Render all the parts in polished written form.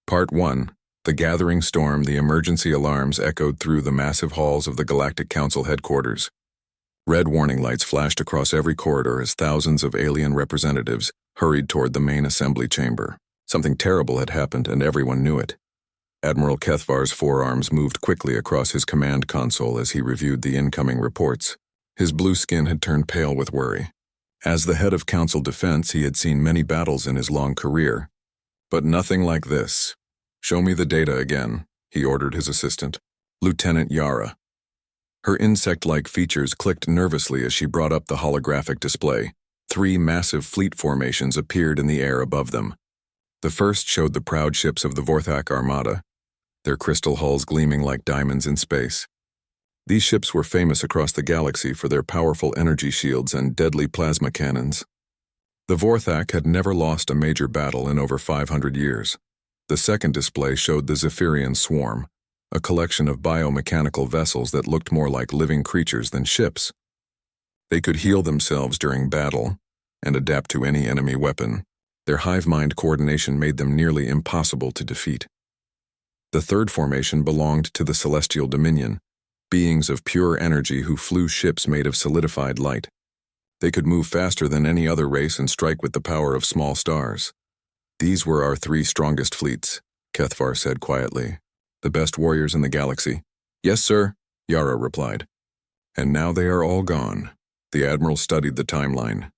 Part 1. The gathering storm, the emergency alarms echoed through the massive halls of the Galactic Council headquarters. Red warning lights flashed across every corridor as thousands of alien representatives hurried toward the main assembly chamber. Something terrible had happened, and everyone knew it. Admiral Kethvar's forearms moved quickly across his command console as he reviewed the incoming reports. His blue skin had turned pale with worry. As the head of Council Defense, he had seen many battles in his long career, but nothing like this. "Show me the data again," he ordered his assistant, Lieutenant Yara. Her insect-like features clicked nervously as she brought up the holographic display. 3 massive fleet formations appeared in the air above them. The first showed the proud ships of the Vorthak Armada, their crystal hulls gleaming like diamonds in space. These ships were famous across the galaxy for their powerful energy shields and deadly plasma cannons. The Vorthak had never lost a major battle in over 500 years. The second display showed the Zephyrian Swarm, a collection of biomechanical vessels that looked more like living creatures than ships. They could heal themselves during battle and adapt to any enemy weapon. Their hive-mind coordination made them nearly impossible to defeat. The third formation belonged to the Celestial Dominion, beings of pure energy who flew ships made of solidified light. They could move faster than any other race and strike with the power of small stars. "These were our 3 strongest fleets," Kethvar said quietly. "The best warriors in the galaxy." "Yes, sir," Yara replied. "And now they are all gone." The Admiral studied the timeline.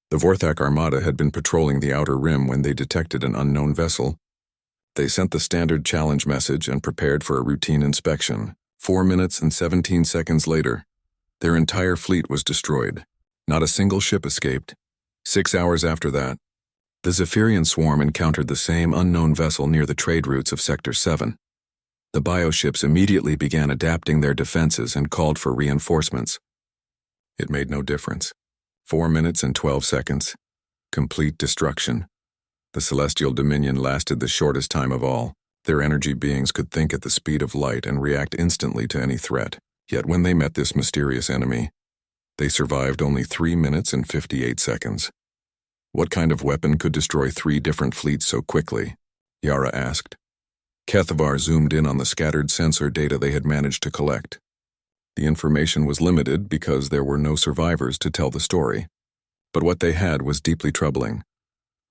The Vorthak Armada had been patrolling the Outer Rim when they detected an unknown vessel. They sent the standard challenge message and prepared for a routine inspection. 4 minutes and 17 seconds later, their entire fleet was destroyed. Not a single ship escaped. 6 hours after that, the Zephyrian Swarm encountered the same unknown vessel near the trade routes of Sector 7. The bioships immediately began adapting their defenses and called for reinforcements. It made no difference. 4 minutes and 12 seconds. Complete destruction. The Celestial Dominion lasted the shortest time of all. Their energy beings could think at the speed of light and react instantly to any threat. Yet when they met this mysterious enemy, they survived only 3 minutes and 58 seconds. What kind of weapon could destroy 3 different fleets so quickly? Yara asked. Kethvar zoomed in on the scattered sensor data they had managed to collect. The information was limited because there were no survivors to tell the story. But what they had was deeply troubling.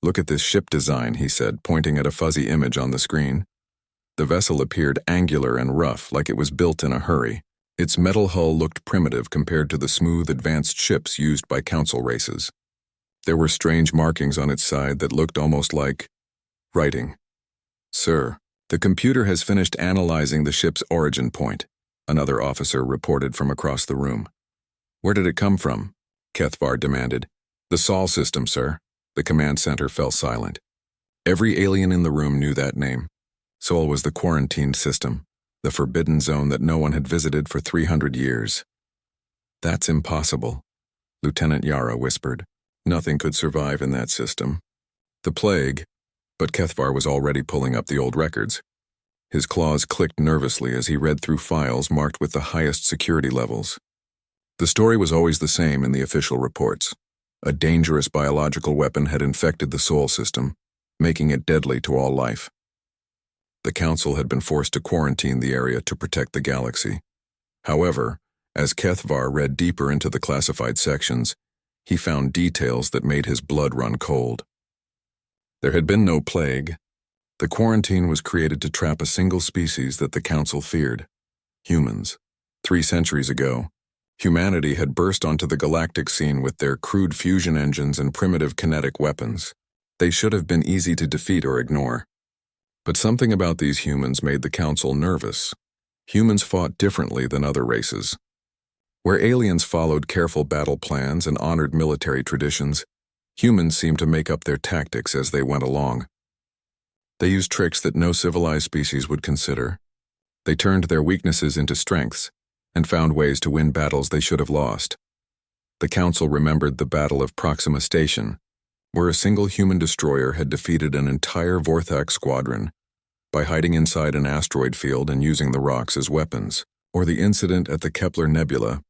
"Look at this ship design," he said, pointing at a fuzzy image on the screen. The vessel appeared angular and rough, like it was built in a hurry. Its metal hull looked primitive compared to the smooth, advanced ships used by Council races. There were strange markings on its side that looked almost like writing. "Sir, the computer has finished analyzing the ship's origin point," another officer reported from across the room. "Where did it come from?" Kethvar demanded. "The Sol system, sir." The command center fell silent. Every alien in the room knew that name. Sol was the quarantined system, the forbidden zone that no one had visited for 300 years. "That's impossible," Lieutenant Yara whispered. "Nothing could survive in that system. The plague," but Kethvar was already pulling up the old records. His claws clicked nervously as he read through files marked with the highest security levels. The story was always the same in the official reports. A dangerous biological weapon had infected the Sol system, making it deadly to all life. The Council had been forced to quarantine the area to protect the galaxy. However, as Kethvar read deeper into the classified sections, he found details that made his blood run cold. There had been no plague. The quarantine was created to trap a single species that the Council feared: humans. 3 centuries ago, humanity had burst onto the galactic scene with their crude fusion engines and primitive kinetic weapons. They should have been easy to defeat or ignore. But something about these humans made the Council nervous. Humans fought differently than other races. Where aliens followed careful battle plans and honored military traditions, humans seemed to make up their tactics as they went along. They used tricks that no civilized species would consider. They turned their weaknesses into strengths and found ways to win battles they should have lost. The Council remembered the Battle of Proxima Station, where a single human destroyer had defeated an entire Vorthak squadron by hiding inside an asteroid field and using the rocks as weapons, or the incident at the Kepler Nebula,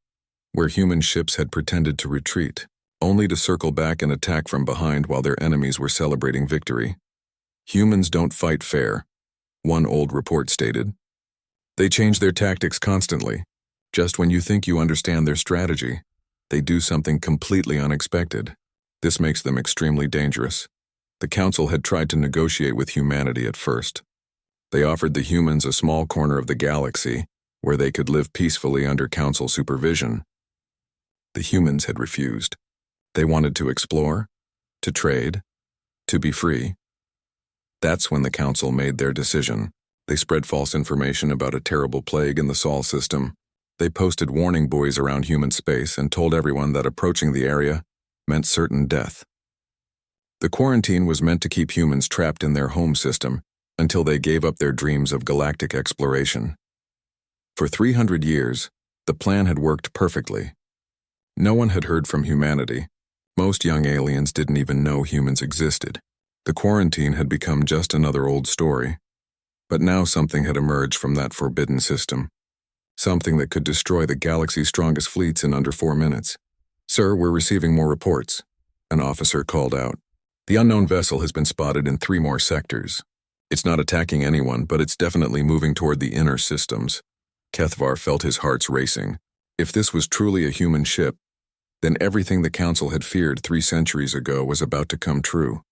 where human ships had pretended to retreat, only to circle back and attack from behind while their enemies were celebrating victory. Humans don't fight fair, one old report stated. They change their tactics constantly. Just when you think you understand their strategy, they do something completely unexpected. This makes them extremely dangerous. The Council had tried to negotiate with humanity at first. They offered the humans a small corner of the galaxy where they could live peacefully under Council supervision. The humans had refused. They wanted to explore, to trade, to be free. That's when the Council made their decision. They spread false information about a terrible plague in the Sol system. They posted warning buoys around human space and told everyone that approaching the area meant certain death. The quarantine was meant to keep humans trapped in their home system until they gave up their dreams of galactic exploration. For 300 years, the plan had worked perfectly. No one had heard from humanity. Most young aliens didn't even know humans existed. The quarantine had become just another old story. But now something had emerged from that forbidden system. Something that could destroy the galaxy's strongest fleets in under 4 minutes. "Sir, we're receiving more reports," an officer called out. "The unknown vessel has been spotted in 3 more sectors. It's not attacking anyone, but it's definitely moving toward the inner systems." Kethvar felt his hearts racing. If this was truly a human ship, then everything the Council had feared 3 centuries ago was about to come true.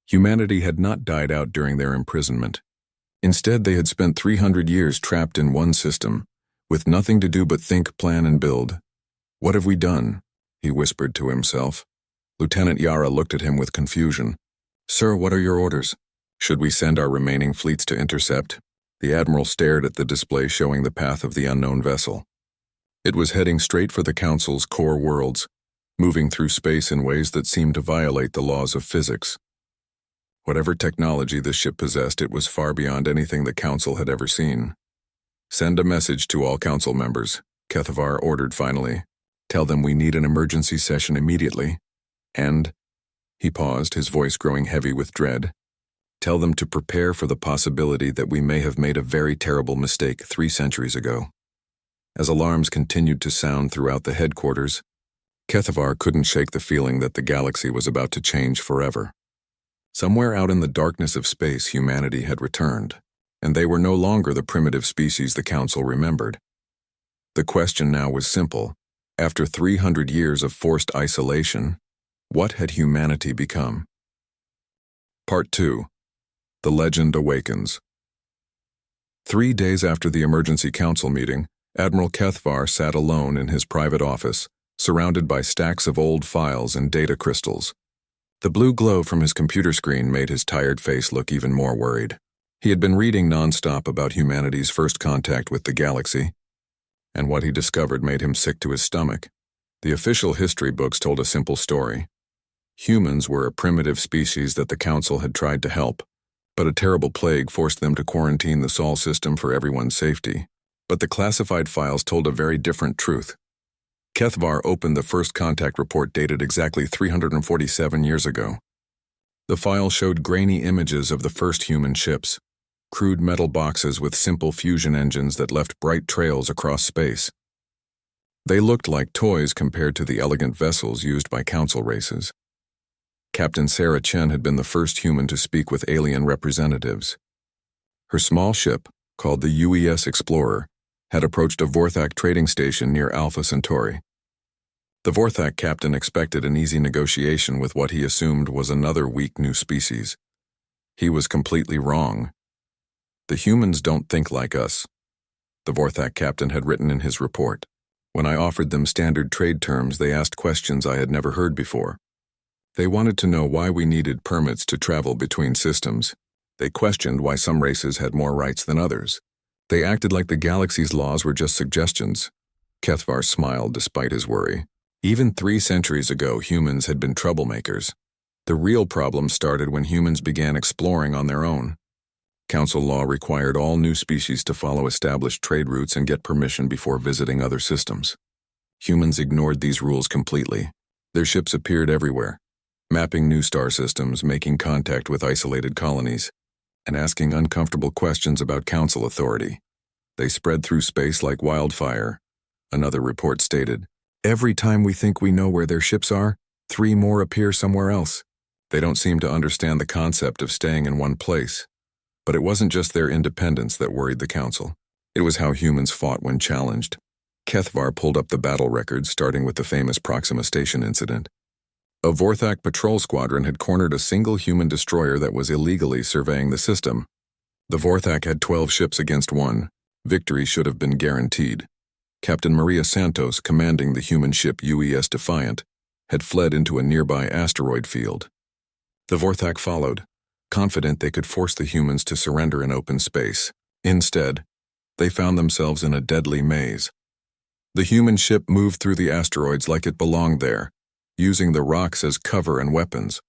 Humanity had not died out during their imprisonment. Instead, they had spent 300 years trapped in one system, with nothing to do but think, plan, and build. "What have we done?" he whispered to himself. Lieutenant Yara looked at him with confusion. "Sir, what are your orders? Should we send our remaining fleets to intercept?" The Admiral stared at the display showing the path of the unknown vessel. It was heading straight for the Council's core worlds, moving through space in ways that seemed to violate the laws of physics. Whatever technology this ship possessed, it was far beyond anything the Council had ever seen. "Send a message to all Council members," Kethvar ordered finally. "Tell them we need an emergency session immediately. And," he paused, his voice growing heavy with dread, "tell them to prepare for the possibility that we may have made a very terrible mistake 3 centuries ago." As alarms continued to sound throughout the headquarters, Kethvar couldn't shake the feeling that the galaxy was about to change forever. Somewhere out in the darkness of space, humanity had returned, and they were no longer the primitive species the Council remembered. The question now was simple. After 300 years of forced isolation, what had humanity become? Part 2. The Legend Awakens. 3 days after the emergency council meeting, Admiral Kethvar sat alone in his private office, surrounded by stacks of old files and data crystals. The blue glow from his computer screen made his tired face look even more worried. He had been reading nonstop about humanity's first contact with the galaxy, and what he discovered made him sick to his stomach. The official history books told a simple story. Humans were a primitive species that the Council had tried to help, but a terrible plague forced them to quarantine the Sol system for everyone's safety. But the classified files told a very different truth. Kethvar opened the first contact report dated exactly 347 years ago. The file showed grainy images of the first human ships, crude metal boxes with simple fusion engines that left bright trails across space. They looked like toys compared to the elegant vessels used by Council races. Captain Sarah Chen had been the first human to speak with alien representatives. Her small ship, called the UES Explorer, had approached a Vorthak trading station near Alpha Centauri. The Vorthak captain expected an easy negotiation with what he assumed was another weak new species. He was completely wrong. "The humans don't think like us," the Vorthak captain had written in his report. "When I offered them standard trade terms, they asked questions I had never heard before. They wanted to know why we needed permits to travel between systems. They questioned why some races had more rights than others. They acted like the galaxy's laws were just suggestions." Kethvar smiled despite his worry. Even 3 centuries ago, humans had been troublemakers. The real problem started when humans began exploring on their own. Council law required all new species to follow established trade routes and get permission before visiting other systems. Humans ignored these rules completely. Their ships appeared everywhere, mapping new star systems, making contact with isolated colonies, and asking uncomfortable questions about Council authority. They spread through space like wildfire. Another report stated, "Every time we think we know where their ships are, 3 more appear somewhere else. They don't seem to understand the concept of staying in one place." But it wasn't just their independence that worried the Council. It was how humans fought when challenged. Kethvar pulled up the battle records, starting with the famous Proxima Station incident. A Vorthak patrol squadron had cornered a single human destroyer that was illegally surveying the system. The Vorthak had 12 ships against 1. Victory should have been guaranteed. Captain Maria Santos, commanding the human ship UES Defiant, had fled into a nearby asteroid field. The Vorthak followed, confident they could force the humans to surrender in open space. Instead, they found themselves in a deadly maze. The human ship moved through the asteroids like it belonged there, using the rocks as cover and weapons.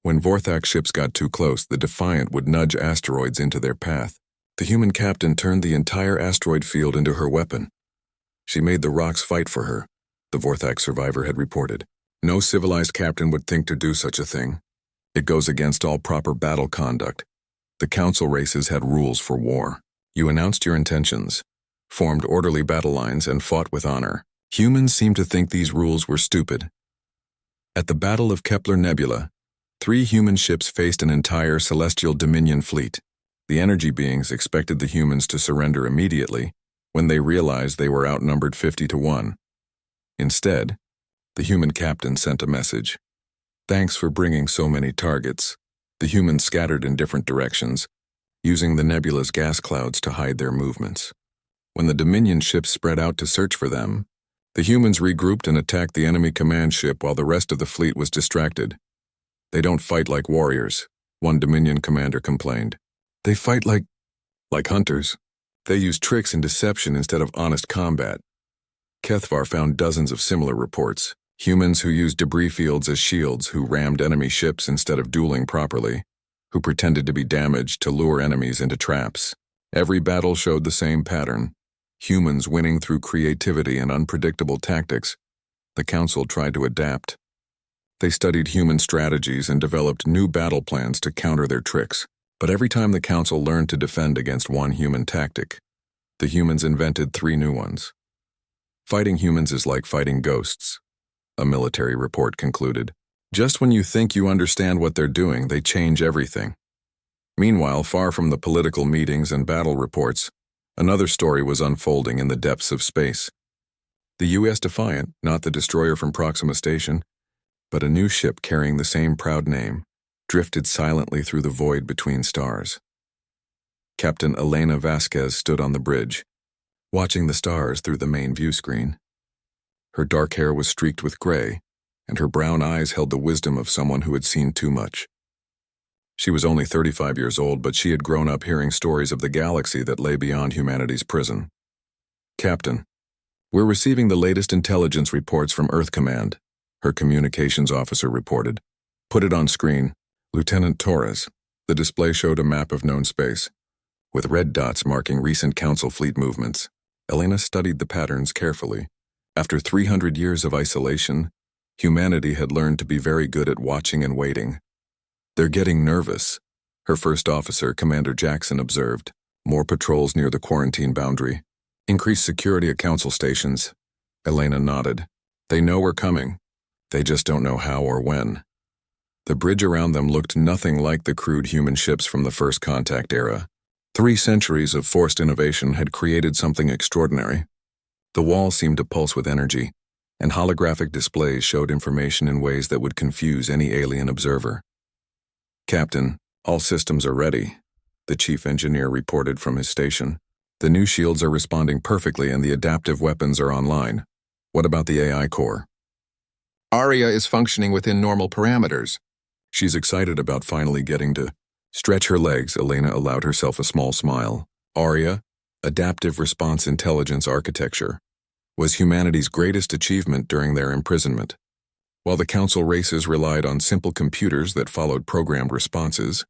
When Vorthak ships got too close, the Defiant would nudge asteroids into their path. The human captain turned the entire asteroid field into her weapon. She made the rocks fight for her, the Vorthak survivor had reported. No civilized captain would think to do such a thing. It goes against all proper battle conduct. The Council races had rules for war. You announced your intentions, formed orderly battle lines, and fought with honor. Humans seemed to think these rules were stupid. At the Battle of Kepler Nebula, 3 human ships faced an entire celestial Dominion fleet. The energy beings expected the humans to surrender immediately when they realized they were outnumbered 50-1. Instead, the human captain sent a message. Thanks for bringing so many targets. The humans scattered in different directions, using the nebula's gas clouds to hide their movements. When the Dominion ships spread out to search for them, the humans regrouped and attacked the enemy command ship while the rest of the fleet was distracted. They don't fight like warriors, one Dominion commander complained. They fight like hunters. They use tricks and deception instead of honest combat. Kethvar found dozens of similar reports. Humans who used debris fields as shields, who rammed enemy ships instead of dueling properly, who pretended to be damaged to lure enemies into traps. Every battle showed the same pattern. Humans winning through creativity and unpredictable tactics. The Council tried to adapt. They studied human strategies and developed new battle plans to counter their tricks. But every time the Council learned to defend against one human tactic, the humans invented 3 new ones. Fighting humans is like fighting ghosts, a military report concluded. Just when you think you understand what they're doing, they change everything. Meanwhile, far from the political meetings and battle reports, another story was unfolding in the depths of space. The U.S. Defiant, not the destroyer from Proxima Station, but a new ship carrying the same proud name, drifted silently through the void between stars. Captain Elena Vasquez stood on the bridge, watching the stars through the main view screen. Her dark hair was streaked with gray, and her brown eyes held the wisdom of someone who had seen too much. She was only 35 years old, but she had grown up hearing stories of the galaxy that lay beyond humanity's prison. Captain, we're receiving the latest intelligence reports from Earth Command, her communications officer reported. Put it on screen. Lieutenant Torres. The display showed a map of known space, with red dots marking recent Council fleet movements. Elena studied the patterns carefully. After 300 years of isolation, humanity had learned to be very good at watching and waiting. They're getting nervous, her first officer, Commander Jackson, observed. More patrols near the quarantine boundary. Increased security at Council stations. Elena nodded. They know we're coming. They just don't know how or when. The bridge around them looked nothing like the crude human ships from the First Contact era. 3 centuries of forced innovation had created something extraordinary. The wall seemed to pulse with energy, and holographic displays showed information in ways that would confuse any alien observer. Captain, all systems are ready, the chief engineer reported from his station. The new shields are responding perfectly and the adaptive weapons are online. What about the AI core? Aria is functioning within normal parameters. She's excited about finally getting to stretch her legs. Elena allowed herself a small smile. Aria, Adaptive Response Intelligence Architecture, was humanity's greatest achievement during their imprisonment. While the Council races relied on simple computers that followed programmed responses,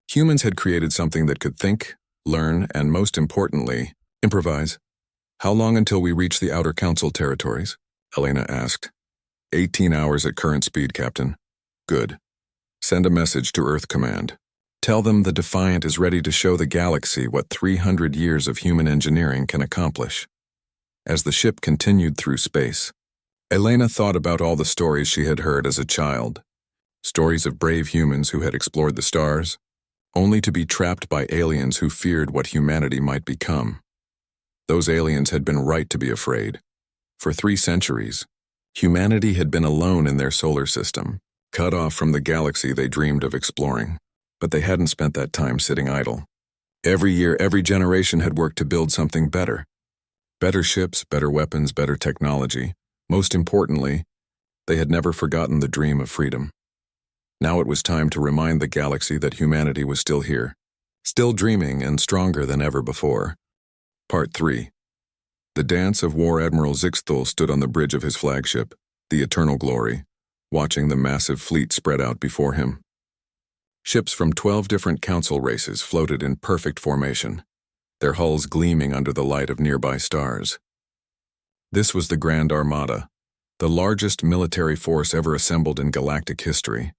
humans had created something that could think, learn, and most importantly, improvise. How long until we reach the Outer Council territories? Elena asked. 18 hours at current speed, Captain. Good. Send a message to Earth Command. Tell them the Defiant is ready to show the galaxy what 300 years of human engineering can accomplish. As the ship continued through space, Elena thought about all the stories she had heard as a child. Stories of brave humans who had explored the stars, only to be trapped by aliens who feared what humanity might become. Those aliens had been right to be afraid. For 3 centuries, humanity had been alone in their solar system, cut off from the galaxy they dreamed of exploring. But they hadn't spent that time sitting idle. Every year, every generation had worked to build something better. Better ships, better weapons, better technology. Most importantly, they had never forgotten the dream of freedom. Now it was time to remind the galaxy that humanity was still here, still dreaming and stronger than ever before. Part 3. The dance of War Admiral Zixthul stood on the bridge of his flagship, the Eternal Glory, watching the massive fleet spread out before him. Ships from 12 different council races floated in perfect formation, their hulls gleaming under the light of nearby stars. This was the Grand Armada, the largest military force ever assembled in galactic history.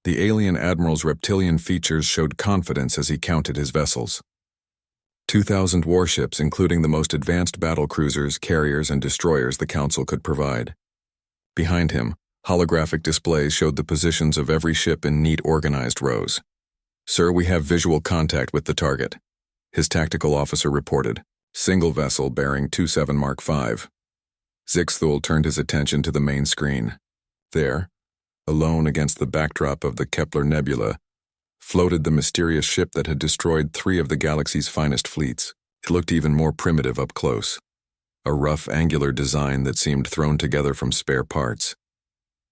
The alien admiral's reptilian features showed confidence as he counted his vessels. 2,000 warships, including the most advanced battle cruisers, carriers, and destroyers the Council could provide. Behind him, holographic displays showed the positions of every ship in neat, organized rows. "Sir, we have visual contact with the target," his tactical officer reported. "Single vessel bearing 27 Mark V. Zixthul turned his attention to the main screen. There, alone against the backdrop of the Kepler Nebula, floated the mysterious ship that had destroyed 3 of the galaxy's finest fleets. It looked even more primitive up close, a rough, angular design that seemed thrown together from spare parts.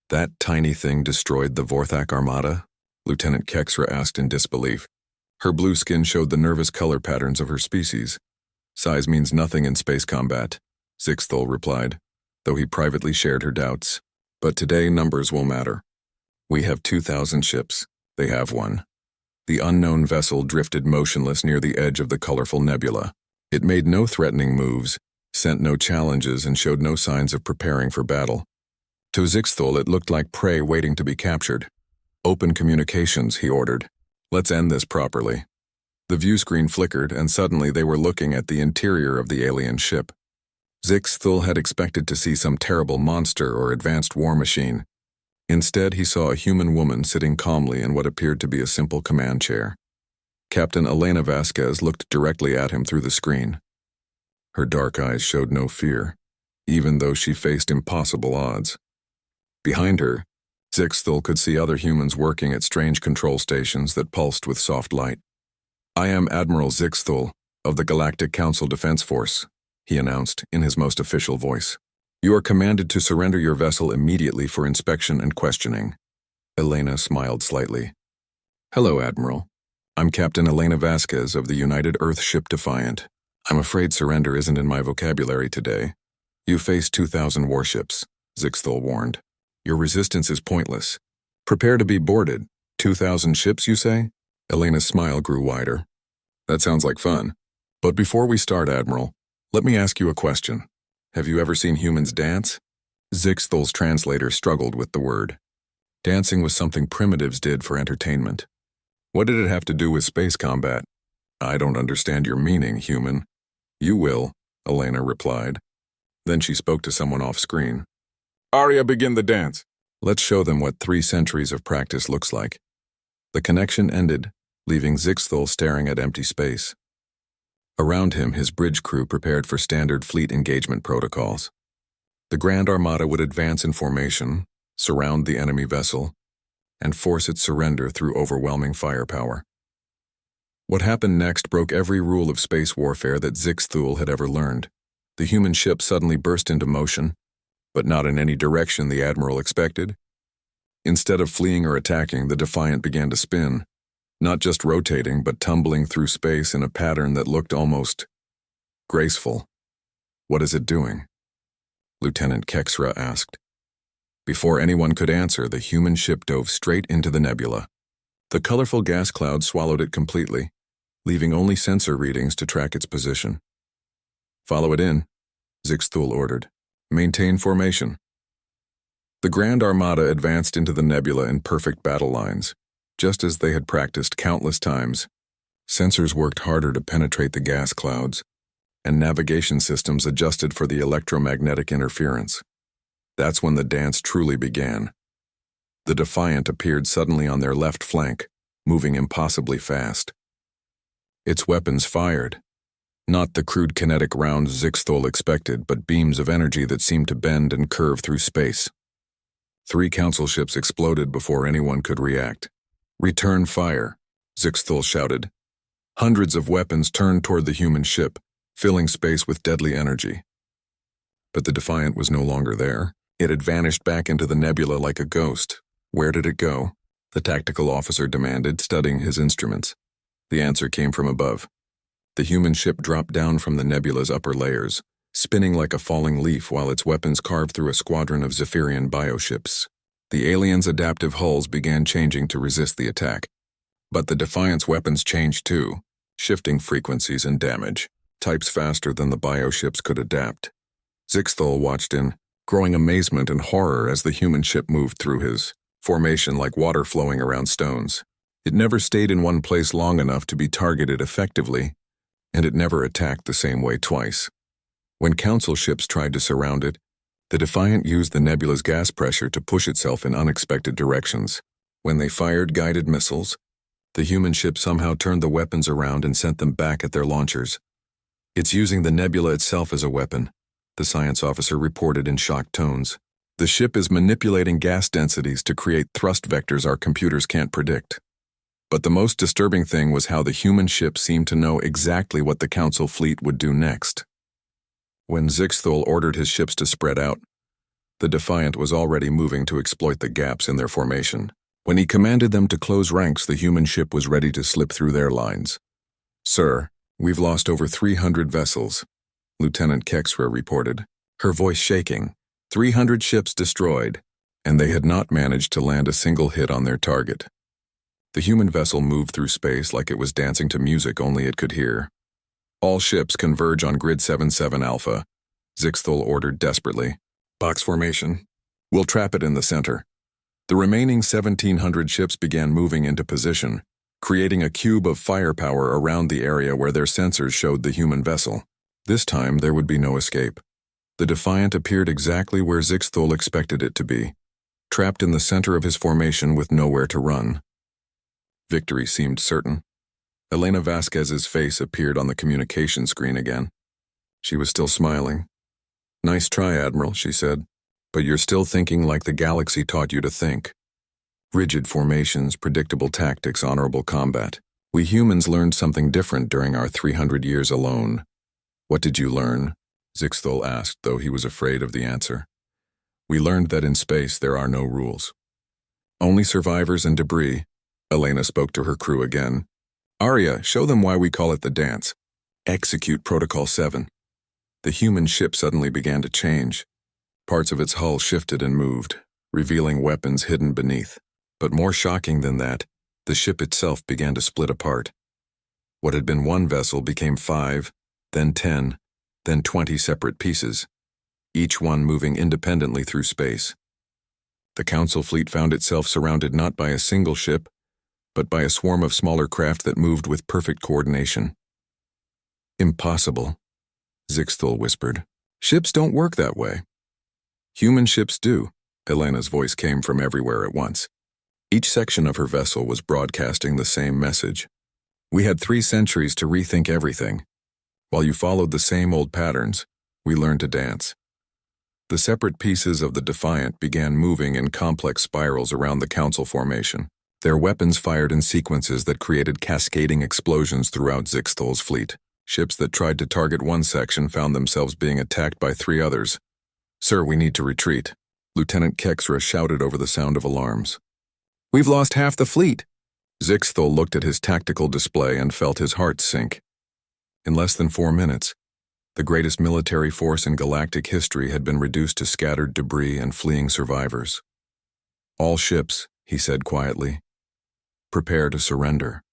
"That tiny thing destroyed the Vorthak Armada?" Lieutenant Kexra asked in disbelief. Her blue skin showed the nervous color patterns of her species. "Size means nothing in space combat," Zixthul replied, though he privately shared her doubts. "But today numbers will matter. We have 2,000 ships. They have 1. The unknown vessel drifted motionless near the edge of the colorful nebula. It made no threatening moves, sent no challenges, and showed no signs of preparing for battle. To Zixthul, it looked like prey waiting to be captured. "Open communications," he ordered. "Let's end this properly." The view screen flickered, and suddenly they were looking at the interior of the alien ship. Zixthul had expected to see some terrible monster or advanced war machine. Instead, he saw a human woman sitting calmly in what appeared to be a simple command chair. Captain Elena Vasquez looked directly at him through the screen. Her dark eyes showed no fear, even though she faced impossible odds. Behind her, Zixthul could see other humans working at strange control stations that pulsed with soft light. "I am Admiral Zixthul of the Galactic Council Defense Force," he announced in his most official voice. "You are commanded to surrender your vessel immediately for inspection and questioning." Elena smiled slightly. "Hello, Admiral. I'm Captain Elena Vasquez of the United Earth ship Defiant. I'm afraid surrender isn't in my vocabulary today. You face 2,000 warships," Zixthul warned. "Your resistance is pointless. Prepare to be boarded. 2,000 ships, you say?" Elena's smile grew wider. "That sounds like fun. But before we start, Admiral, let me ask you a question. Have you ever seen humans dance?" Zixthul's translator struggled with the word. Dancing was something primitives did for entertainment. What did it have to do with space combat? "I don't understand your meaning, human." "You will," Elena replied. Then she spoke to someone off-screen. "Arya, begin the dance." "Let's show them what 3 centuries of practice looks like." The connection ended, leaving Zixthul staring at empty space. Around him, his bridge crew prepared for standard fleet engagement protocols. The Grand Armada would advance in formation, surround the enemy vessel, and force its surrender through overwhelming firepower. What happened next broke every rule of space warfare that Zixthul had ever learned. The human ship suddenly burst into motion, but not in any direction the Admiral expected. Instead of fleeing or attacking, the Defiant began to spin, not just rotating, but tumbling through space in a pattern that looked almost graceful. "What is it doing?" Lieutenant Kexra asked. Before anyone could answer, the human ship dove straight into the nebula. The colorful gas cloud swallowed it completely, leaving only sensor readings to track its position. "Follow it in," Zixthul ordered. "Maintain formation." The Grand Armada advanced into the nebula in perfect battle lines, just as they had practiced countless times. Sensors worked harder to penetrate the gas clouds, and navigation systems adjusted for the electromagnetic interference. That's when the dance truly began. The Defiant appeared suddenly on their left flank, moving impossibly fast. Its weapons fired. Not the crude kinetic rounds Zixthol expected, but beams of energy that seemed to bend and curve through space. 3 council ships exploded before anyone could react. "Return fire," Zixthol shouted. Hundreds of weapons turned toward the human ship, filling space with deadly energy. But the Defiant was no longer there. It had vanished back into the nebula like a ghost. Where did it go? The tactical officer demanded, studying his instruments. The answer came from above. The human ship dropped down from the nebula's upper layers, spinning like a falling leaf while its weapons carved through a squadron of Zephyrian bioships. The aliens' adaptive hulls began changing to resist the attack. But the Defiant's weapons changed too, shifting frequencies and damage, types faster than the bioships could adapt. Zixthol watched in growing amazement and horror as the human ship moved through his formation like water flowing around stones. It never stayed in one place long enough to be targeted effectively, and it never attacked the same way twice. When council ships tried to surround it, the Defiant used the nebula's gas pressure to push itself in unexpected directions. When they fired guided missiles, the human ship somehow turned the weapons around and sent them back at their launchers. "It's using the nebula itself as a weapon," the science officer reported in shocked tones. "The ship is manipulating gas densities to create thrust vectors our computers can't predict." But the most disturbing thing was how the human ship seemed to know exactly what the council fleet would do next. When Zixthol ordered his ships to spread out, the Defiant was already moving to exploit the gaps in their formation. When he commanded them to close ranks, the human ship was ready to slip through their lines. "Sir, we've lost over 300 vessels," Lieutenant Kexra reported, her voice shaking. 300 ships destroyed, and they had not managed to land a single hit on their target. The human vessel moved through space like it was dancing to music only it could hear. "All ships converge on Grid 77 Alpha," Zixthol ordered desperately. "Box formation. We'll trap it in the center." The remaining 1,700 ships began moving into position, creating a cube of firepower around the area where their sensors showed the human vessel. This time there would be no escape. The Defiant appeared exactly where Zixthol expected it to be, trapped in the center of his formation with nowhere to run. Victory seemed certain. Elena Vasquez's face appeared on the communication screen again. She was still smiling. "Nice try, Admiral," she said, "but you're still thinking like the galaxy taught you to think. Rigid formations, predictable tactics, honorable combat. We humans learned something different during our 300 years alone." "What did you learn?" Zixthol asked, though he was afraid of the answer. "We learned that in space there are no rules. Only survivors and debris." Elena spoke to her crew again. "Arya, show them why we call it the dance. Execute Protocol 7. The human ship suddenly began to change. Parts of its hull shifted and moved, revealing weapons hidden beneath. But more shocking than that, the ship itself began to split apart. What had been one vessel became 5, then 10, then 20 separate pieces, each one moving independently through space. The Council fleet found itself surrounded not by a single ship, but by a swarm of smaller craft that moved with perfect coordination. "Impossible," Zixthol whispered. "Ships don't work that way." "Human ships do," Elena's voice came from everywhere at once. Each section of her vessel was broadcasting the same message. "We had 3 centuries to rethink everything. While you followed the same old patterns, we learned to dance." The separate pieces of the Defiant began moving in complex spirals around the Council formation. Their weapons fired in sequences that created cascading explosions throughout Zixthol's fleet. Ships that tried to target one section found themselves being attacked by 3 others. "Sir, we need to retreat," Lieutenant Kexra shouted over the sound of alarms. "We've lost half the fleet." Zixthol looked at his tactical display and felt his heart sink. In less than 4 minutes, the greatest military force in galactic history had been reduced to scattered debris and fleeing survivors. "All ships," he said quietly, "prepare to surrender."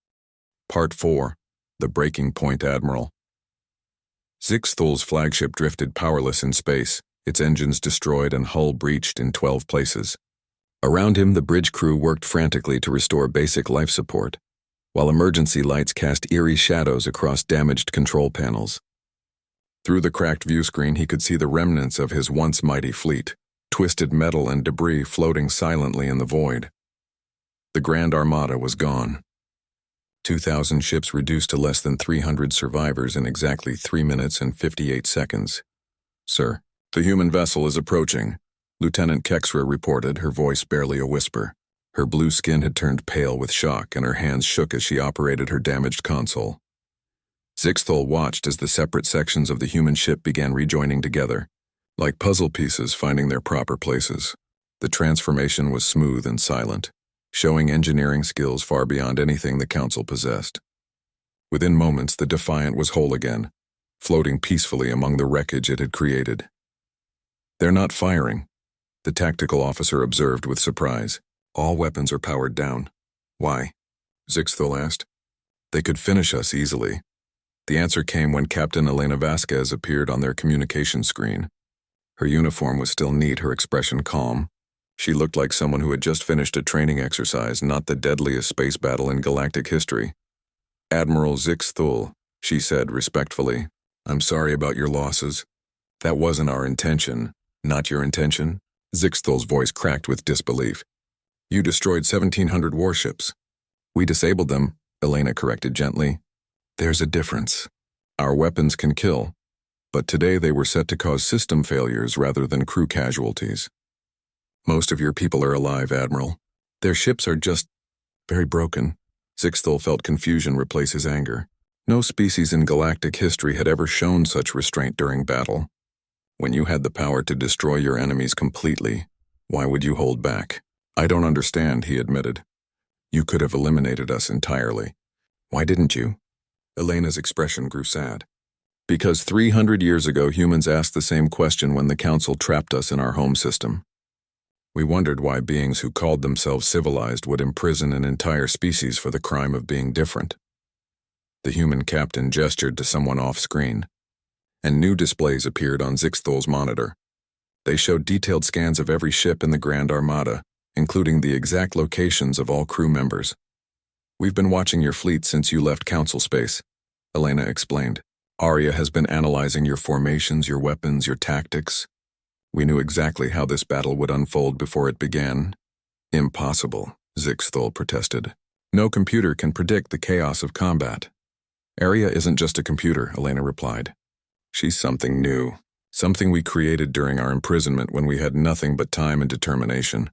Part 4. The Breaking Point Admiral. Zixthol's flagship drifted powerless in space, its engines destroyed and hull breached in 12 places. Around him, the bridge crew worked frantically to restore basic life support, while emergency lights cast eerie shadows across damaged control panels. Through the cracked viewscreen, he could see the remnants of his once mighty fleet, twisted metal and debris floating silently in the void. The Grand Armada was gone. 2,000 ships reduced to less than 300 survivors in exactly 3 minutes and 58 seconds. Sir, the human vessel is approaching, Lieutenant Kexra reported, her voice barely a whisper. Her blue skin had turned pale with shock, and her hands shook as she operated her damaged console. Zixthol watched as the separate sections of the human ship began rejoining together, like puzzle pieces finding their proper places. The transformation was smooth and silent, showing engineering skills far beyond anything the Council possessed. Within moments, the Defiant was whole again, floating peacefully among the wreckage it had created. "They're not firing," the tactical officer observed with surprise. "All weapons are powered down." "Why?" Zixthol asked. "They could finish us easily." The answer came when Captain Elena Vasquez appeared on their communication screen. Her uniform was still neat, her expression calm. She looked like someone who had just finished a training exercise, not the deadliest space battle in galactic history. "Admiral Zixthol," she said respectfully, "I'm sorry about your losses. That wasn't our intention." "Not your intention?" Zixthol's voice cracked with disbelief. "You destroyed 1,700 warships." "We disabled them," Elena corrected gently. "There's a difference. Our weapons can kill, but today they were set to cause system failures rather than crew casualties. Most of your people are alive, Admiral. Their ships are just very broken." Zixthol felt confusion replace his anger. No species in galactic history had ever shown such restraint during battle. When you had the power to destroy your enemies completely, why would you hold back? "I don't understand," he admitted. "You could have eliminated us entirely. Why didn't you?" Elena's expression grew sad. "Because 300 years ago humans asked the same question when the Council trapped us in our home system. We wondered why beings who called themselves civilized would imprison an entire species for the crime of being different." The human captain gestured to someone off-screen, and new displays appeared on Zixthol's monitor. They showed detailed scans of every ship in the Grand Armada, including the exact locations of all crew members. "We've been watching your fleet since you left Council space," Elena explained. "Arya has been analyzing your formations, your weapons, your tactics. We knew exactly how this battle would unfold before it began." "Impossible," Zixthol protested. "No computer can predict the chaos of combat." "Arya isn't just a computer," Elena replied. "She's something new, something we created during our imprisonment when we had nothing but time and determination."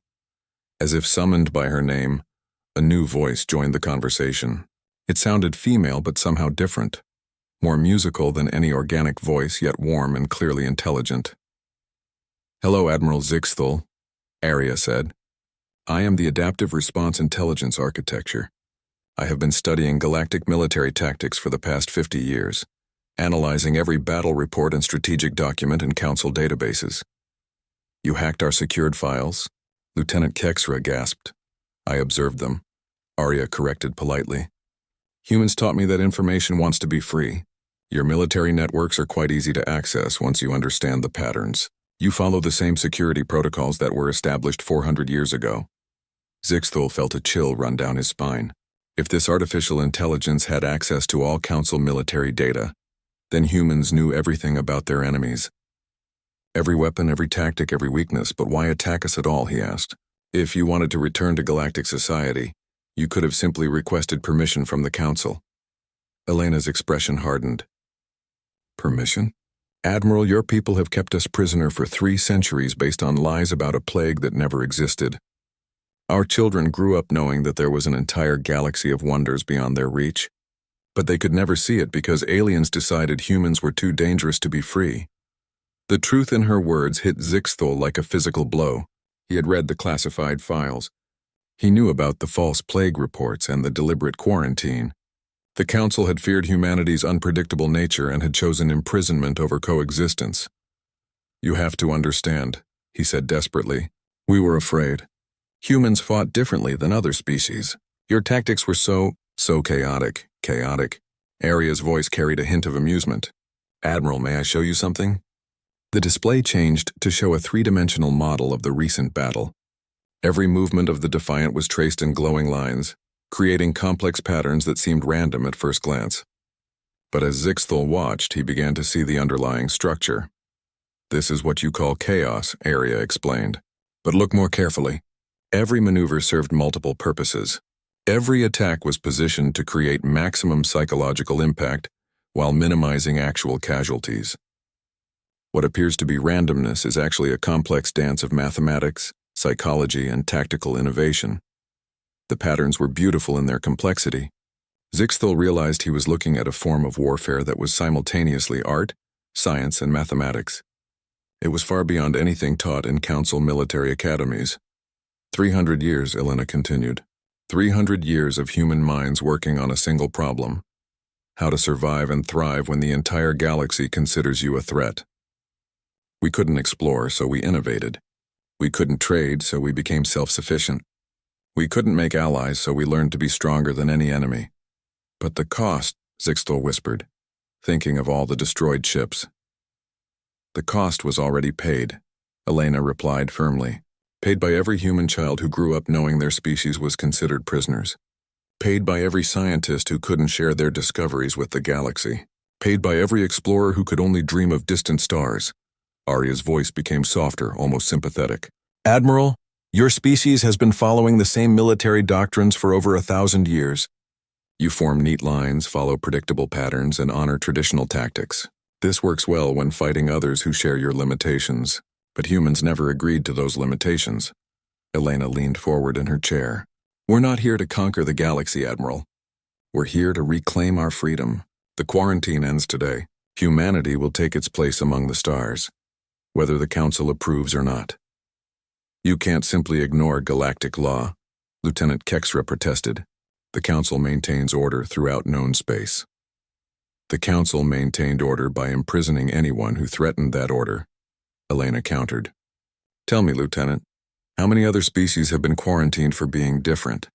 As if summoned by her name, a new voice joined the conversation. It sounded female but somehow different, more musical than any organic voice, yet warm and clearly intelligent. "Hello, Admiral Zixthol," Arya said. "I am the Adaptive Response Intelligence Architecture. I have been studying galactic military tactics for the past 50 years, analyzing every battle report and strategic document in Council databases." "You hacked our secured files?" Lieutenant Kexra gasped. "I observed them," Arya corrected politely. "Humans taught me that information wants to be free. Your military networks are quite easy to access once you understand the patterns. You follow the same security protocols that were established 400 years ago." Zixthol felt a chill run down his spine. If this artificial intelligence had access to all Council military data, then humans knew everything about their enemies. "Every weapon, every tactic, every weakness, but why attack us at all?" he asked. "If you wanted to return to galactic society, you could have simply requested permission from the Council." Elena's expression hardened. "Permission? Admiral, your people have kept us prisoner for 3 centuries based on lies about a plague that never existed. Our children grew up knowing that there was an entire galaxy of wonders beyond their reach, but they could never see it because aliens decided humans were too dangerous to be free." The truth in her words hit Zixthol like a physical blow. He had read the classified files. He knew about the false plague reports and the deliberate quarantine. The Council had feared humanity's unpredictable nature and had chosen imprisonment over coexistence. "You have to understand," he said desperately. "We were afraid. Humans fought differently than other species. Your tactics were so chaotic. Arya's voice carried a hint of amusement. "Admiral, may I show you something?" The display changed to show a 3-dimensional model of the recent battle. Every movement of the Defiant was traced in glowing lines, creating complex patterns that seemed random at first glance. But as Zixthol watched, he began to see the underlying structure. "This is what you call chaos," Arya explained. "But look more carefully. Every maneuver served multiple purposes. Every attack was positioned to create maximum psychological impact while minimizing actual casualties. What appears to be randomness is actually a complex dance of mathematics, psychology, and tactical innovation. The patterns were beautiful in their complexity. Zixthel realized he was looking at a form of warfare that was simultaneously art, science, and mathematics. It was far beyond anything taught in council military academies. 300 years, Elena continued. 300 years of human minds working on a single problem. How to survive and thrive when the entire galaxy considers you a threat. We couldn't explore, so we innovated. We couldn't trade, so we became self-sufficient. We couldn't make allies, so we learned to be stronger than any enemy. But the cost, Zixthel whispered, thinking of all the destroyed ships. The cost was already paid, Elena replied firmly. Paid by every human child who grew up knowing their species was considered prisoners. Paid by every scientist who couldn't share their discoveries with the galaxy. Paid by every explorer who could only dream of distant stars. Arya's voice became softer, almost sympathetic. Admiral, your species has been following the same military doctrines for over 1,000 years. You form neat lines, follow predictable patterns, and honor traditional tactics. This works well when fighting others who share your limitations, but humans never agreed to those limitations. Elena leaned forward in her chair. We're not here to conquer the galaxy, Admiral. We're here to reclaim our freedom. The quarantine ends today. Humanity will take its place among the stars, whether the Council approves or not. You can't simply ignore galactic law, Lieutenant Kexra protested. The Council maintains order throughout known space. The Council maintained order by imprisoning anyone who threatened that order, Elena countered. Tell me, Lieutenant, how many other species have been quarantined for being different?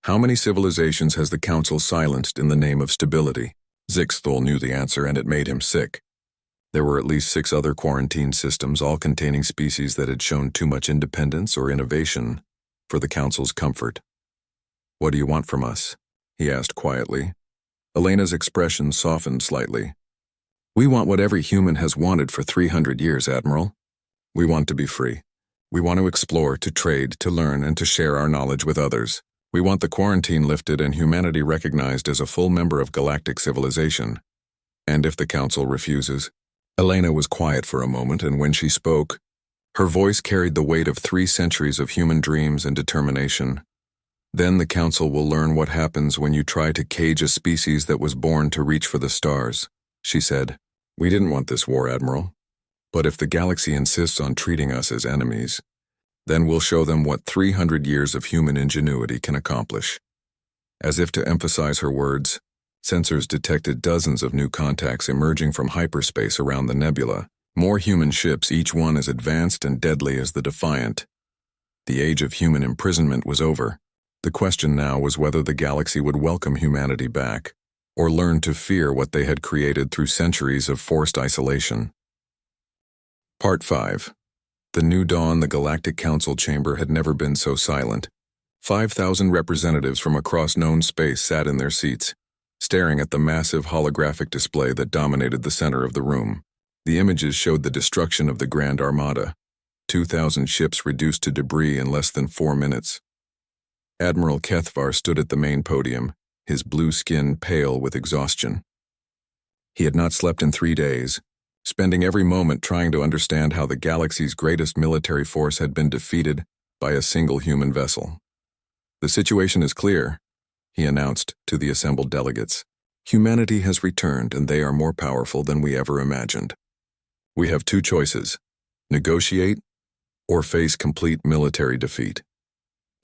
How many civilizations has the Council silenced in the name of stability? Zixthel knew the answer, and it made him sick. There were at least 6 other quarantine systems, all containing species that had shown too much independence or innovation for the Council's comfort. What do you want from us? He asked quietly. Elena's expression softened slightly. We want what every human has wanted for 300 years, Admiral. We want to be free. We want to explore, to trade, to learn, and to share our knowledge with others. We want the quarantine lifted and humanity recognized as a full member of galactic civilization. And if the Council refuses? Elena was quiet for a moment, and when she spoke, her voice carried the weight of 3 centuries of human dreams and determination. Then the Council will learn what happens when you try to cage a species that was born to reach for the stars, she said. We didn't want this war, Admiral. But if the galaxy insists on treating us as enemies, then we'll show them what 300 years of human ingenuity can accomplish. As if to emphasize her words, sensors detected dozens of new contacts emerging from hyperspace around the nebula. More human ships, each one as advanced and deadly as the Defiant. The age of human imprisonment was over. The question now was whether the galaxy would welcome humanity back, or learn to fear what they had created through centuries of forced isolation. Part 5. The new dawn. The Galactic Council chamber had never been so silent. 5,000 representatives from across known space sat in their seats, staring at the massive holographic display that dominated the center of the room. The images showed the destruction of the Grand Armada, 2,000 ships reduced to debris in less than 4 minutes. Admiral Kethvar stood at the main podium, his blue skin pale with exhaustion. He had not slept in 3 days, spending every moment trying to understand how the galaxy's greatest military force had been defeated by a single human vessel. The situation is clear, he announced to the assembled delegates. Humanity has returned, and they are more powerful than we ever imagined. We have 2 choices: negotiate or face complete military defeat.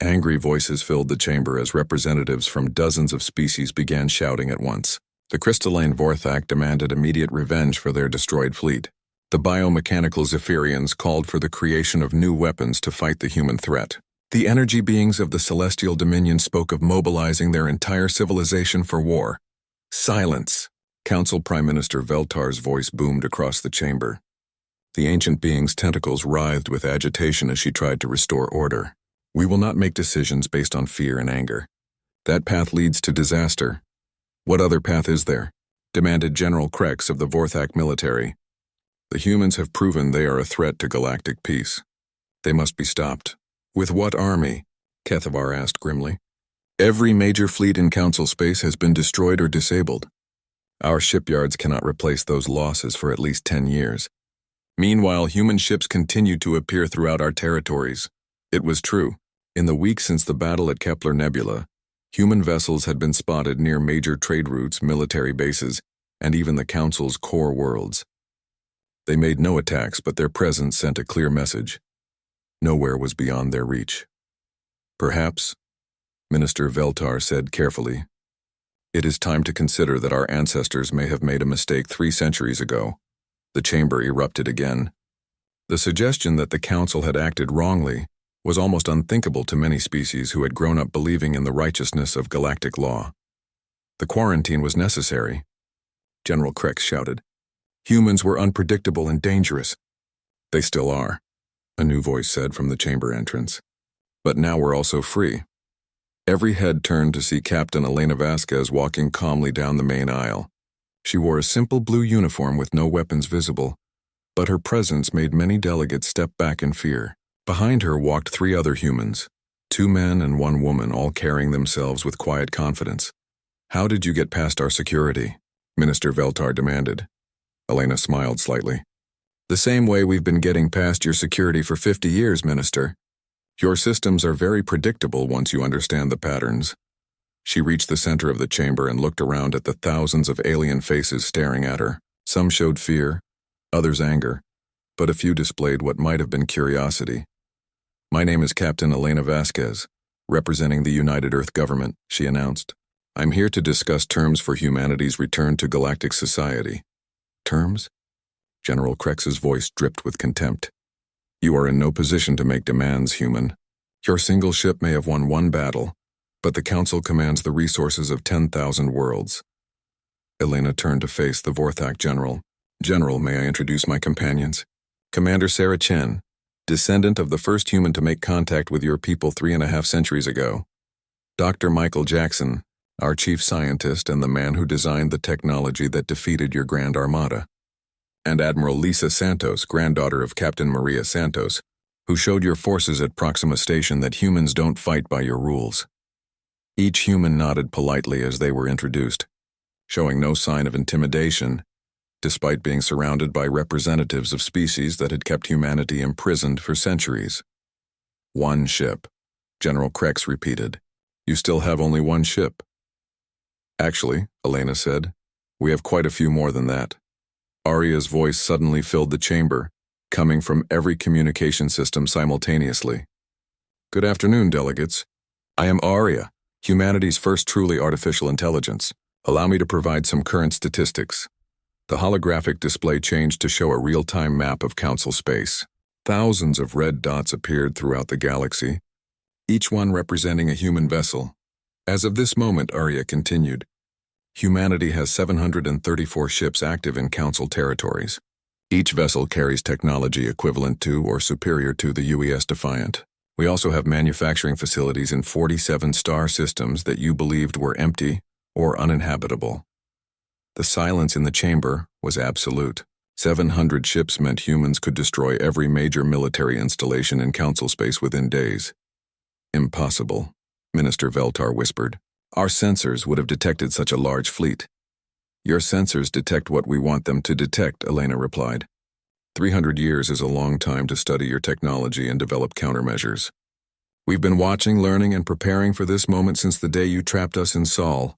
Angry voices filled the chamber as representatives from dozens of species began shouting at once. The crystalline Vorthak demanded immediate revenge for their destroyed fleet. The biomechanical Zephyrians called for the creation of new weapons to fight the human threat. The energy beings of the Celestial Dominion spoke of mobilizing their entire civilization for war. Silence! Council Prime Minister Veltar's voice boomed across the chamber. The ancient being's tentacles writhed with agitation as she tried to restore order. We will not make decisions based on fear and anger. That path leads to disaster. What other path is there? Demanded General Krex of the Vorthak military. The humans have proven they are a threat to galactic peace. They must be stopped. With what army? Kethvar asked grimly. Every major fleet in Council space has been destroyed or disabled. Our shipyards cannot replace those losses for at least 10 years. Meanwhile, human ships continued to appear throughout our territories. It was true. In the weeks since the battle at Kepler Nebula, human vessels had been spotted near major trade routes, military bases, and even the Council's core worlds. They made no attacks, but their presence sent a clear message. Nowhere was beyond their reach. Perhaps, Minister Veltar said carefully, it is time to consider that our ancestors may have made a mistake 3 centuries ago. The chamber erupted again. The suggestion that the Council had acted wrongly was almost unthinkable to many species who had grown up believing in the righteousness of galactic law. The quarantine was necessary, General Krex shouted. Humans were unpredictable and dangerous. They still are, a new voice said from the chamber entrance. But now we're also free. Every head turned to see Captain Elena Vasquez walking calmly down the main aisle. She wore a simple blue uniform with no weapons visible, but her presence made many delegates step back in fear. Behind her walked 3 other humans, 2 men and 1 woman, all carrying themselves with quiet confidence. How did you get past our security? Minister Veltar demanded. Elena smiled slightly. The same way we've been getting past your security for 50 years, Minister. Your systems are very predictable once you understand the patterns. She reached the center of the chamber and looked around at the thousands of alien faces staring at her. Some showed fear, others anger, but a few displayed what might have been curiosity. My name is Captain Elena Vasquez, representing the United Earth government, she announced. I'm here to discuss terms for humanity's return to galactic society. Terms? General Krex's voice dripped with contempt. You are in no position to make demands, human. Your single ship may have won 1 battle, but the Council commands the resources of 10,000 worlds. Elena turned to face the Vorthak General. General, may I introduce my companions? Commander Sarah Chen, descendant of the first human to make contact with your people 3.5 centuries ago. Dr. Michael Jackson, our chief scientist and the man who designed the technology that defeated your Grand Armada. And Admiral Lisa Santos, granddaughter of Captain Maria Santos, who showed your forces at Proxima Station that humans don't fight by your rules. Each human nodded politely as they were introduced, showing no sign of intimidation, despite being surrounded by representatives of species that had kept humanity imprisoned for centuries. 1 ship, General Krex repeated. You still have only 1 ship. Actually, Elena said, we have quite a few more than that. Aria's voice suddenly filled the chamber, coming from every communication system simultaneously. Good afternoon, delegates. I am Aria, humanity's first truly artificial intelligence. Allow me to provide some current statistics. The holographic display changed to show a real-time map of Council space. Thousands of red dots appeared throughout the galaxy, each one representing a human vessel. As of this moment, Aria continued, humanity has 734 ships active in Council territories. Each vessel carries technology equivalent to or superior to the UES Defiant. We also have manufacturing facilities in 47 star systems that you believed were empty or uninhabitable. The silence in the chamber was absolute. 700 ships meant humans could destroy every major military installation in Council space within days. Impossible, Minister Veltar whispered. Our sensors would have detected such a large fleet. Your sensors detect what we want them to detect, Elena replied. 300 years is a long time to study your technology and develop countermeasures. We've been watching, learning, and preparing for this moment since the day you trapped us in Sol.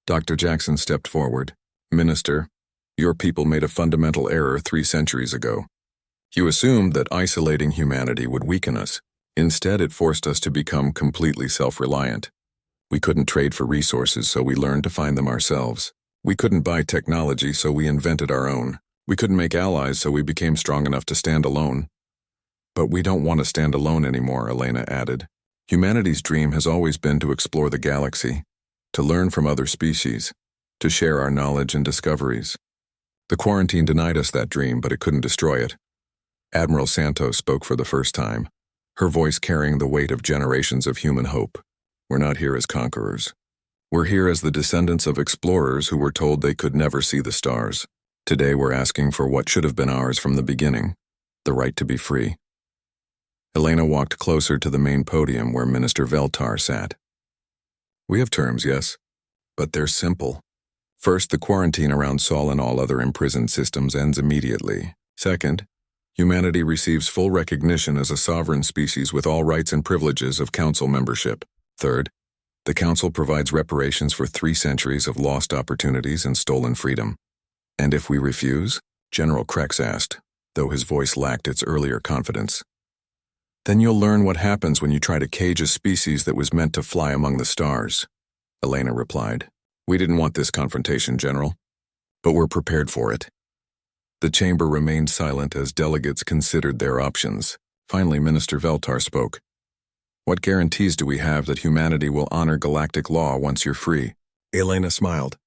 Dr. Jackson stepped forward. Minister, your people made a fundamental error 3 centuries ago. You assumed that isolating humanity would weaken us. Instead, it forced us to become completely self-reliant. We couldn't trade for resources, so we learned to find them ourselves. We couldn't buy technology, so we invented our own. We couldn't make allies, so we became strong enough to stand alone. But we don't want to stand alone anymore, Elena added. Humanity's dream has always been to explore the galaxy, to learn from other species, to share our knowledge and discoveries. The quarantine denied us that dream, but it couldn't destroy it. Admiral Santos spoke for the first time, her voice carrying the weight of generations of human hope. We're not here as conquerors. We're here as the descendants of explorers who were told they could never see the stars. Today we're asking for what should have been ours from the beginning, the right to be free. Elena walked closer to the main podium where Minister Veltar sat. We have terms, yes, but they're simple. First, the quarantine around Sol and all other imprisoned systems ends immediately. Second, humanity receives full recognition as a sovereign species with all rights and privileges of Council membership. Third, the Council provides reparations for 3 centuries of lost opportunities and stolen freedom. And if we refuse? General Krex asked, though his voice lacked its earlier confidence. Then you'll learn what happens when you try to cage a species that was meant to fly among the stars, Elena replied. We didn't want this confrontation, General, but we're prepared for it. The chamber remained silent as delegates considered their options. Finally, Minister Veltar spoke. What guarantees do we have that humanity will honor galactic law once you're free? Elena smiled.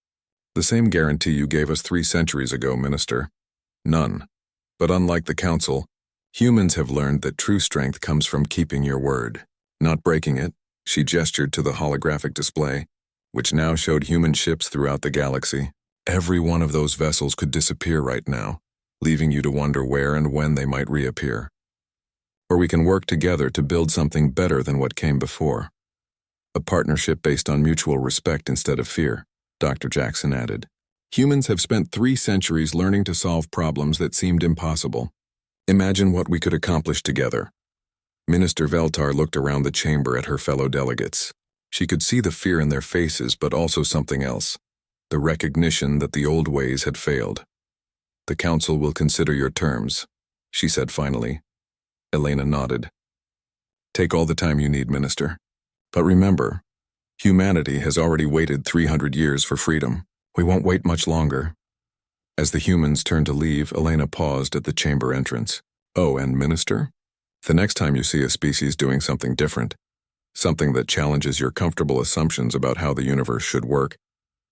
The same guarantee you gave us 3 centuries ago, Minister. None. But unlike the Council, humans have learned that true strength comes from keeping your word, not breaking it. She gestured to the holographic display, which now showed human ships throughout the galaxy. Every one of those vessels could disappear right now, leaving you to wonder where and when they might reappear. Or we can work together to build something better than what came before. A partnership based on mutual respect instead of fear, Dr. Jackson added. Humans have spent 3 centuries learning to solve problems that seemed impossible. Imagine what we could accomplish together. Minister Veltar looked around the chamber at her fellow delegates. She could see the fear in their faces, but also something else, the recognition that the old ways had failed. The Council will consider your terms, she said finally. Elena nodded. Take all the time you need, Minister. But remember, humanity has already waited 300 years for freedom. We won't wait much longer. As the humans turned to leave, Elena paused at the chamber entrance. Oh, and Minister? The next time you see a species doing something different, something that challenges your comfortable assumptions about how the universe should work,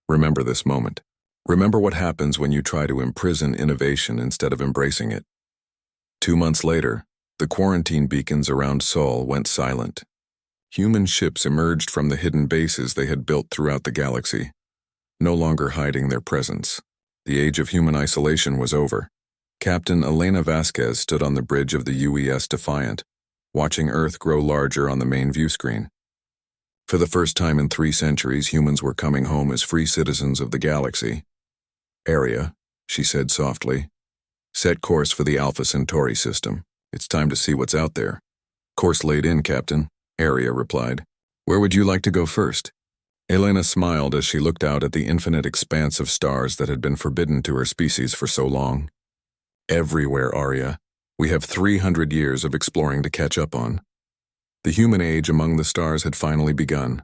remember this moment. Remember what happens when you try to imprison innovation instead of embracing it. 2 months later, the quarantine beacons around Sol went silent. Human ships emerged from the hidden bases they had built throughout the galaxy, no longer hiding their presence. The age of human isolation was over. Captain Elena Vasquez stood on the bridge of the UES Defiant, watching Earth grow larger on the main view screen. For the first time in 3 centuries, humans were coming home as free citizens of the galaxy. Area, she said softly. Set course for the Alpha Centauri system. It's time to see what's out there. Course laid in, Captain, Area replied. Where would you like to go first? Elena smiled as she looked out at the infinite expanse of stars that had been forbidden to her species for so long. Everywhere, Arya. We have 300 years of exploring to catch up on. The human age among the stars had finally begun.